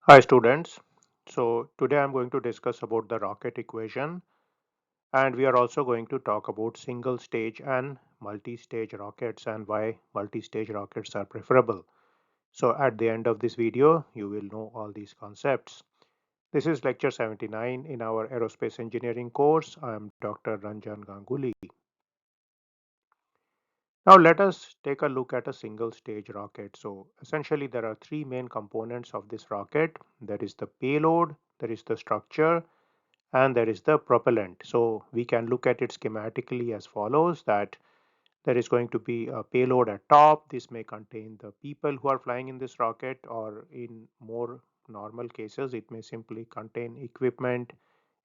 Hi students. So today I'm going to discuss about the rocket equation, and we are also going to talk about single stage and multi-stage rockets and why multi-stage rockets are preferable. So at the end of this video you will know all these concepts. This is lecture 79 in our aerospace engineering course. I am Dr. Ranjan Ganguly. Now let us take a look at a single stage rocket. So essentially there are three main components of this rocket. There is the payload, there is the structure, and there is the propellant. So we can look at it schematically as follows, that there is going to be a payload at top. This may contain the people who are flying in this rocket, or in more normal cases it may simply contain equipment,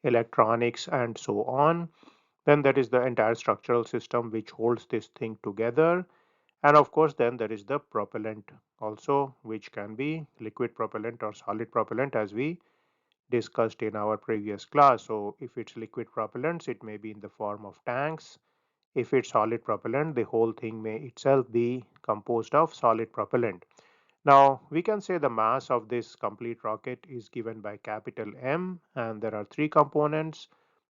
electronics, and so on. Then there is the entire structural system which holds this thing together, and of course then there is the propellant also, which can be liquid propellant or solid propellant as we discussed in our previous class. So if it's liquid propellants, it may be in the form of tanks. If it's solid propellant, the whole thing may itself be composed of solid propellant. Now we can say the mass of this complete rocket is given by capital M, and there are three components.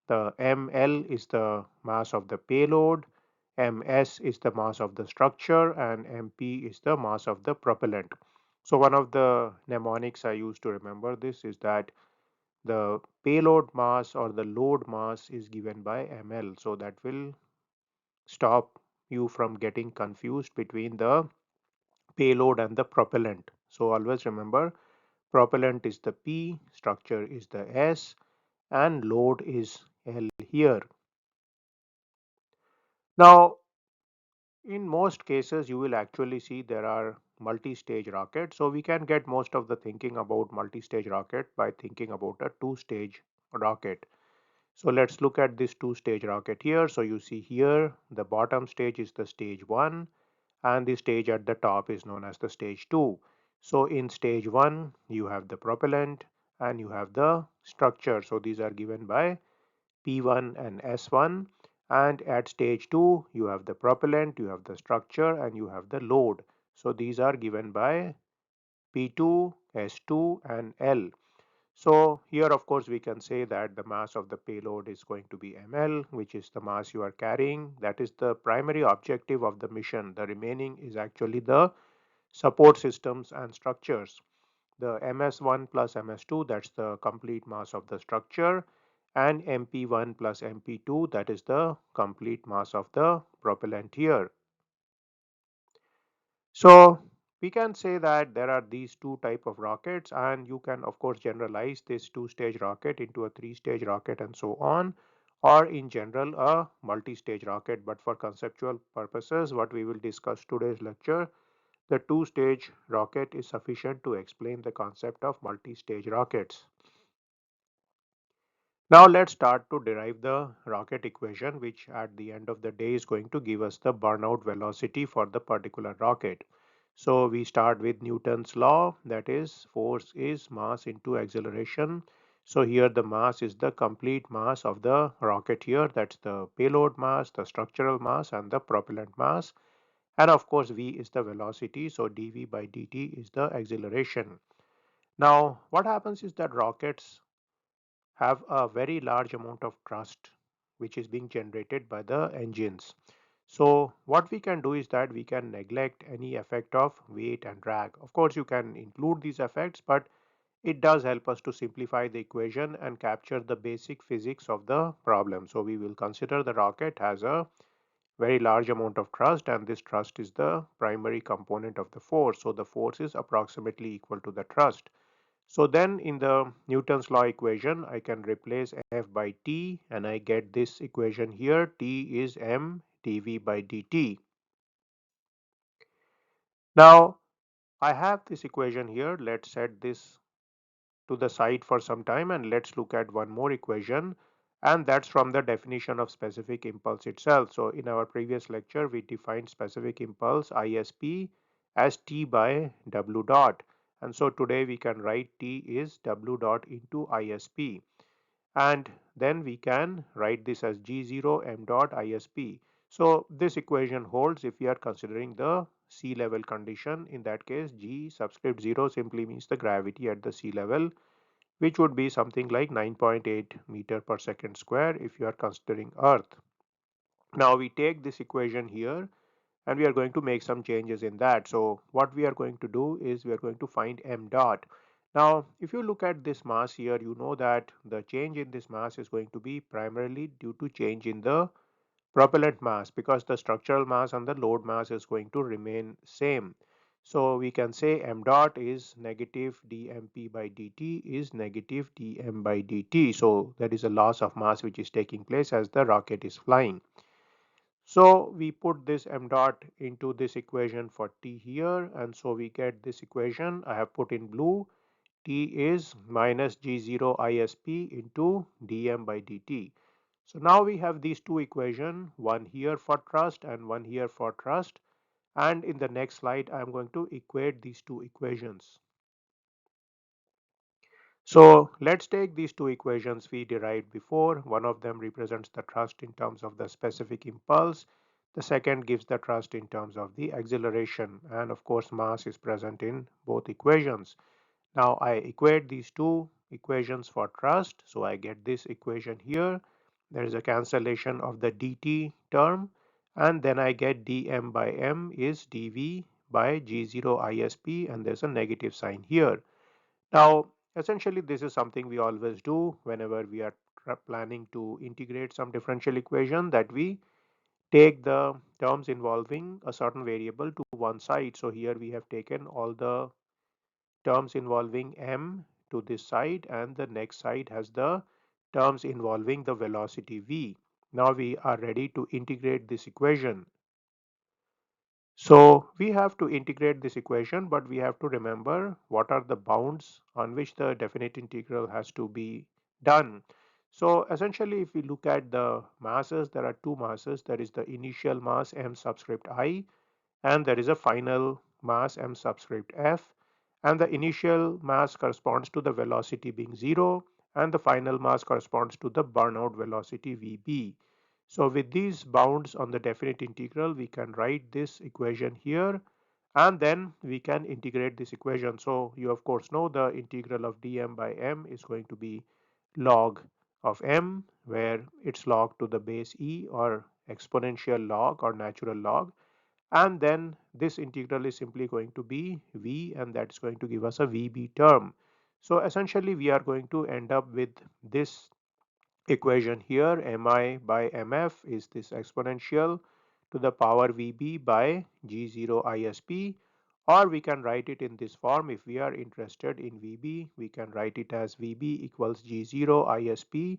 The ml is the mass of the payload, ms is the mass of the structure, and mp is the mass of the propellant. So one of the mnemonics I use to remember this is that the payload mass or the load mass is given by ml, so that will stop you from getting confused between the payload and the propellant. So always remember, propellant is the P, structure is the S, and load is L here. Now in most cases you will actually see there are multi-stage rockets, so we can get most of the thinking about multi-stage rocket by thinking about a two-stage rocket. So let's look at this two-stage rocket here. So you see here the bottom stage is the stage 1, and the stage at the top is known as the stage 2. So in stage 1 you have the propellant and you have the structure. So these are given by P1 and S1, and at stage 2 you have the propellant, you have the structure, and you have the load. So these are given by P2, S2, and L. So here of course we can say that the mass of the payload is going to be ml, which is the mass you are carrying. That is the primary objective of the mission. The remaining is actually the support systems and structures. The ms1 plus ms2, that's the complete mass of the structure, and mp1 plus mp2, that is the complete mass of the propellant here. So we can say that there are these two type of rockets, and you can of course generalize this two-stage rocket into a three-stage rocket and so on, or in general a multi-stage rocket. But for conceptual purposes, what we will discuss today's lecture, the two-stage rocket is sufficient to explain the concept of multi-stage rockets. Now let's start to derive the rocket equation, which at the end of the day is going to give us the burnout velocity for the particular rocket. So we start with Newton's law, that is force is mass into acceleration. So here the mass is the complete mass of the rocket here, that's the payload mass, the structural mass, and the propellant mass. And of course v is the velocity, so dv by dt is the acceleration. Now what happens is that rockets have a very large amount of thrust which is being generated by the engines. So what we can do is that we can neglect any effect of weight and drag. Of course you can include these effects, but it does help us to simplify the equation and capture the basic physics of the problem. So we will consider the rocket has a very large amount of thrust, and this thrust is the primary component of the force. So the force is approximately equal to the thrust. So then in the Newton's law equation, I can replace F by T, and I get this equation here. T is m dv by dt. Now I have this equation here. Let's set this to the side for some time and let's look at one more equation, and that's from the definition of specific impulse itself. So in our previous lecture we defined specific impulse ISP as T by W dot, and so today we can write T is W dot into ISP, and then we can write this as G0 m dot ISP. So this equation holds if we are considering the sea level condition. In that case, G subscript 0 simply means the gravity at the sea level, which would be something like 9.8 meter per second square if you are considering Earth. Now we take this equation here and we are going to make some changes in that. So what we are going to do is we are going to find m dot. Now if you look at this mass here, you know that the change in this mass is going to be primarily due to change in the propellant mass, because the structural mass and the load mass is going to remain same. So we can say m dot is negative dmp by dt is negative dm by dt. So that is a loss of mass which is taking place as the rocket is flying. So we put this m dot into this equation for t here, and so we get this equation I have put in blue. T is minus g0 isp into dm by dt. So now we have these two equations, one here for thrust and one here for thrust, and in the next slide I am going to equate these two equations. So let's take these two equations we derived before. One of them represents the thrust in terms of the specific impulse. The second gives the thrust in terms of the acceleration, and of course mass is present in both equations. Now I equate these two equations for thrust, so I get this equation here. There is a cancellation of the dt term, and then I get dm by m is dv by g0 isp, and there's a negative sign here. Now essentially this is something we always do whenever we are planning to integrate some differential equation, that we take the terms involving a certain variable to one side. So here we have taken all the terms involving m to this side, and the next side has the terms involving the velocity v. Now we are ready to integrate this equation. So we have to integrate this equation, but we have to remember what are the bounds on which the definite integral has to be done. So essentially if we look at the masses, there are two masses. There is the initial mass m subscript I, and there is a final mass m subscript f, and the initial mass corresponds to the velocity being 0, and the final mass corresponds to the burnout velocity vb. So with these bounds on the definite integral, we can write this equation here, and then we can integrate this equation. So you of course know the integral of dm by m is going to be log of m, where it's log to the base e, or exponential log or natural log, and then this integral is simply going to be v, and that's going to give us a vb term. So essentially we are going to end up with this equation here. Mi by mf is this exponential to the power vb by g0 isp, or we can write it in this form. If we are interested in vb, we can write it as vb equals g0 isp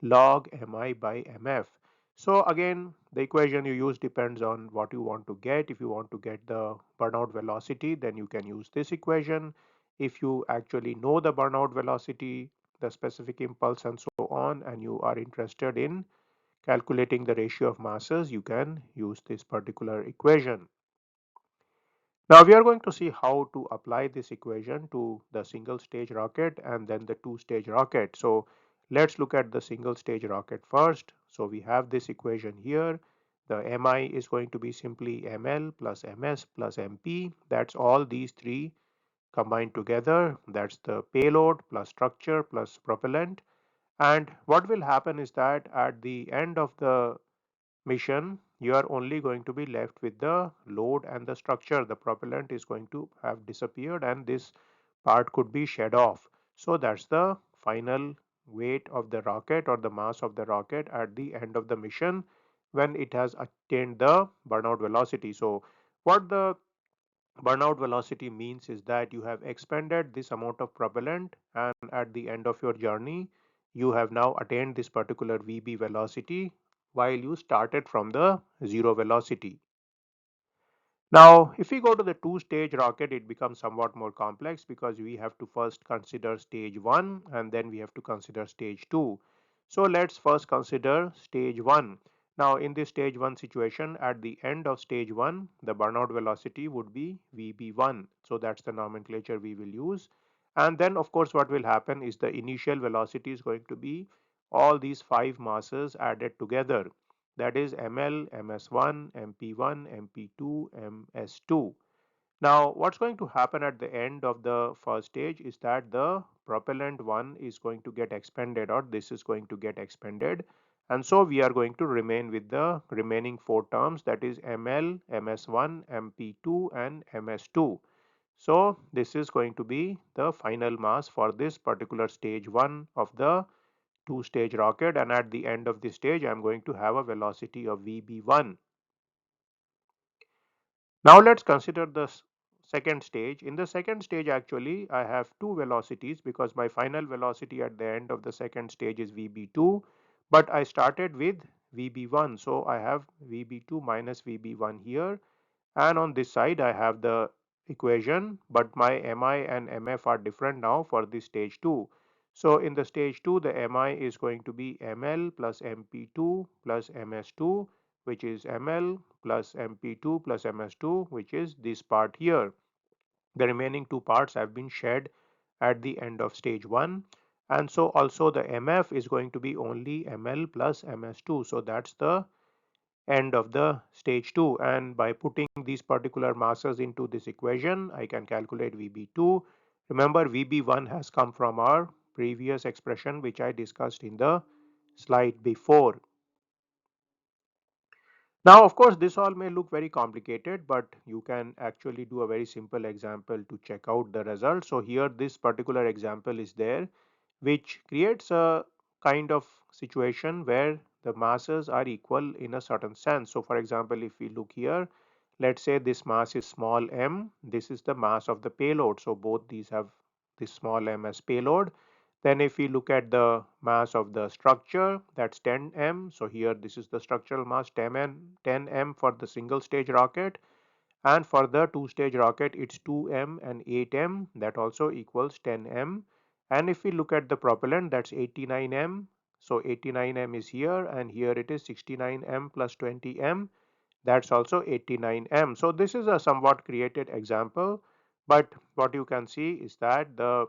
log mi by mf. So again, the equation you use depends on what you want to get. If you want to get the burnout velocity, then you can use this equation. If you actually know the burnout velocity, the specific impulse and so on, and you are interested in calculating the ratio of masses, you can use this particular equation. Now we are going to see how to apply this equation to the single stage rocket and then the two stage rocket. So let's look at the single stage rocket first. So we have this equation here. The mi is going to be simply ml plus ms plus mp. That's all these three combined together. That's the payload plus structure plus propellant. And what will happen is that at the end of the mission, you are only going to be left with the load and the structure. The propellant is going to have disappeared, and this part could be shed off. So that's the final weight of the rocket, or the mass of the rocket at the end of the mission, when it has attained the burnout velocity. So what the burnout velocity means is that you have expended this amount of propellant, and at the end of your journey you have now attained this particular vb velocity while you started from the zero velocity. Now, if we go to the two-stage rocket, it becomes somewhat more complex, because we have to first consider stage 1 and then we have to consider stage 2. So let's first consider stage 1. Now, in this stage 1 situation, at the end of stage 1, the burnout velocity would be VB1. So that's the nomenclature we will use. And then, of course, what will happen is the initial velocity is going to be all these 5 masses added together. that is ml, ms1, mp1, mp2, ms2. Now, what's going to happen at the end of the first stage is that the propellant 1 is going to get expended, or this is going to get expended. And so we are going to remain with the remaining four terms, that is ml, ms1, mp2 and ms2. So this is going to be the final mass for this particular stage 1 of the two stage rocket, and at the end of this stage I am going to have a velocity of VB1. Now let's consider the second stage. In the second stage, actually I have two velocities because my final velocity at the end of the second stage is VB2, but I started with VB1, so I have VB2 minus VB1 here, and on this side I have the equation, but my Mi and Mf are different now for this stage 2. So in the stage 2, the Mi is going to be Ml plus Mp2 plus Ms2, which is Ml plus Mp2 plus Ms2, which is this part here. The remaining two parts have been shed at the end of stage 1, and so also the Mf is going to be only Ml plus Ms2. So that's the end of the stage 2, and by putting these particular masses into this equation I can calculate VB2. Remember, VB1 has come from our previous expression which I discussed in the slide before. Now, of course, this all may look very complicated, but you can actually do a very simple example to check out the result. So here this particular example is there, which creates a kind of situation where the masses are equal in a certain sense. So for example, if we look here, let's say this mass is small m, this is the mass of the payload. So both these have this small m as payload. Then if we look at the mass of the structure, that's 10m. So here this is the structural mass 10m for the single stage rocket, and for the two stage rocket it's 2m and 8m, that also equals 10m. And if we look at the propellant, that's 89m. So 89m is here, and here it is 69m plus 20m, that's also 89m. So this is a somewhat created example, but what you can see is that the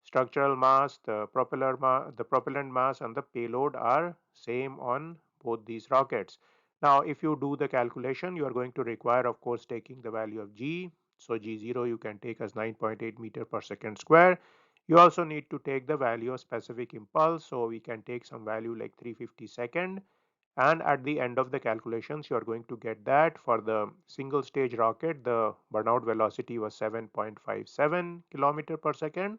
structural mass, the propellant mass and the payload are same on both these rockets. Now if you do the calculation, you are going to require, of course, taking the value of g. So g0 you can take as 9.8 meter per second square. You also need to take the value of specific impulse, so we can take some value like 350 second, and at the end of the calculations you are going to get that for the single stage rocket the burnout velocity was 7.57 kilometer per second,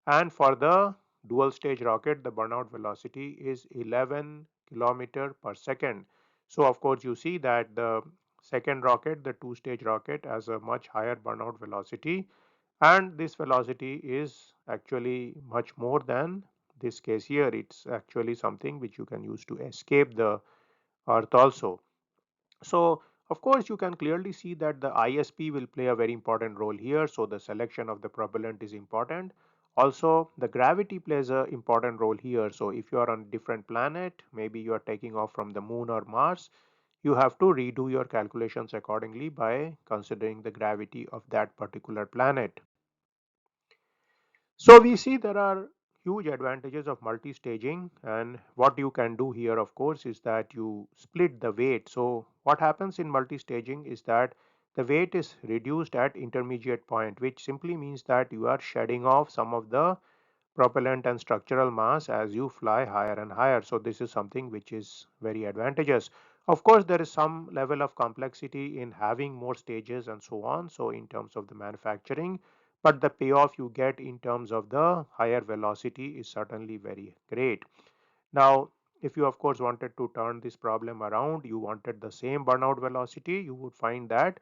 and for the dual stage rocket the burnout velocity is 11 kilometer per second. So of course you see that the second rocket, the two stage rocket, has a much higher burnout velocity, and this velocity is actually much more than this case here. It's actually something which you can use to escape the earth also. So of course you can clearly see that the ISP will play a very important role here. So the selection of the propellant is important. Also the gravity plays an important role here. So if you are on a different planet, maybe you are taking off from the moon or Mars, you have to redo your calculations accordingly by considering the gravity of that particular planet. So we see there are huge advantages of multi-staging, and what you can do here of course is that you split the weight. So what happens in multi-staging is that the weight is reduced at intermediate point, which simply means that you are shedding off some of the propellant and structural mass as you fly higher and higher. So this is something which is very advantageous. Of course, there is some level of complexity in having more stages and so on, so in terms of the manufacturing, but the payoff you get in terms of the higher velocity is certainly very great. Now if you of course wanted to turn this problem around, you wanted the same burnout velocity, you would find that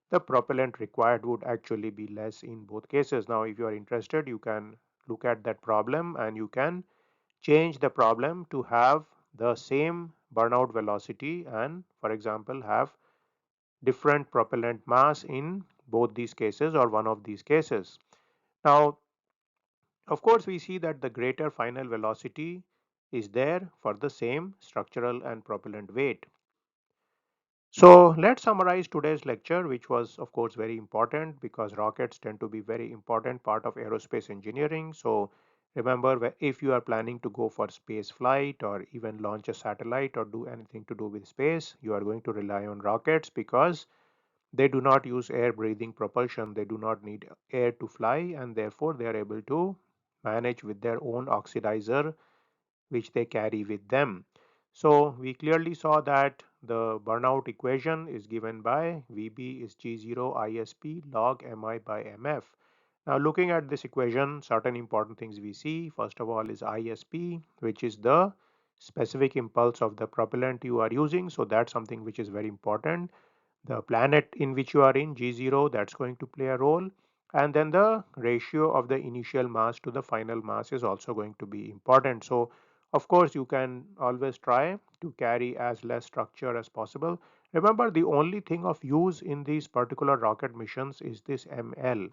the propellant required would actually be less in both cases. Now if you are interested, you can look at that problem and you can change the problem to have the same burnout velocity and for example have different propellant mass in both these cases or one of these cases. Now of course we see that the greater final velocity is there for the same structural and propellant weight. So let's summarize today's lecture, which was of course very important because rockets tend to be very important part of aerospace engineering. So Remember, if you are planning to go for space flight or even launch a satellite or do anything to do with space, you are going to rely on rockets because they do not use air breathing propulsion. They do not need air to fly, and therefore they are able to manage with their own oxidizer which they carry with them. So we clearly saw that the burnout equation is given by Vb is G0 ISP log Mi by Mf. Now looking at this equation, certain important things we see. First of all is ISP, which is the specific impulse of the propellant you are using. So that's something which is very important. The planet in which you are in, G0, that's going to play a role. And then the ratio of the initial mass to the final mass is also going to be important. So of course, you can always try to carry as less structure as possible. Remember, the only thing of use in these particular rocket missions is this ML,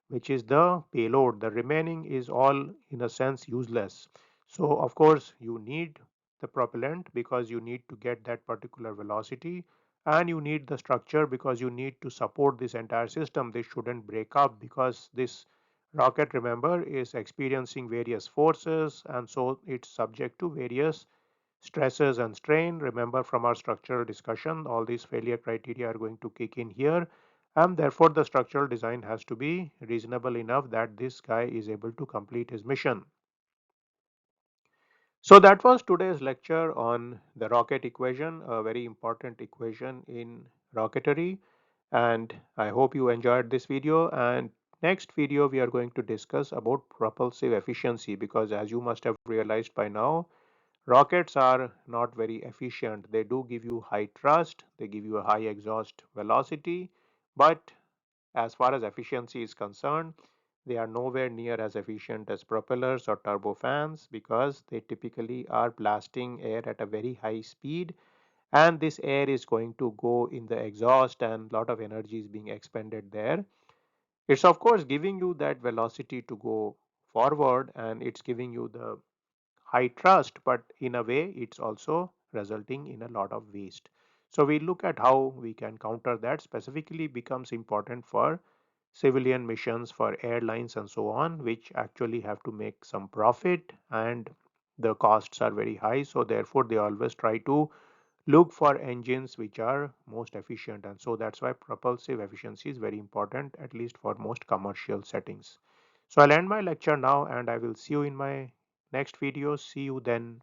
which is the payload. The remaining is all in a sense useless. So of course you need the propellant because you need to get that particular velocity, and you need the structure because you need to support this entire system. This shouldn't break up because this rocket, remember, is experiencing various forces, and so it's subject to various stresses and strain. Remember from our structural discussion, all these failure criteria are going to kick in here, and therefore the structural design has to be reasonable enough that this guy is able to complete his mission. So that was today's lecture on the rocket equation, a very important equation in rocketry, and I hope you enjoyed this video. And next video we are going to discuss about propulsive efficiency, because as you must have realized by now, rockets are not very efficient. They do give you high thrust, they give you a high exhaust velocity, but as far as efficiency is concerned, they are nowhere near as efficient as propellers or turbofans because they typically are blasting air at a very high speed, and this air is going to go in the exhaust and a lot of energy is being expended there. It's of course giving you that velocity to go forward, and it's giving you the high trust, but in a way it's also resulting in a lot of waste. So we look at how we can counter that. Specifically becomes important for civilian missions, for airlines and so on, which actually have to make some profit, and the costs are very high, so therefore they always try to look for engines which are most efficient, and so that's why propulsive efficiency is very important, at least for most commercial settings. So I'll end my lecture now, and I will see you in my next video. See you then.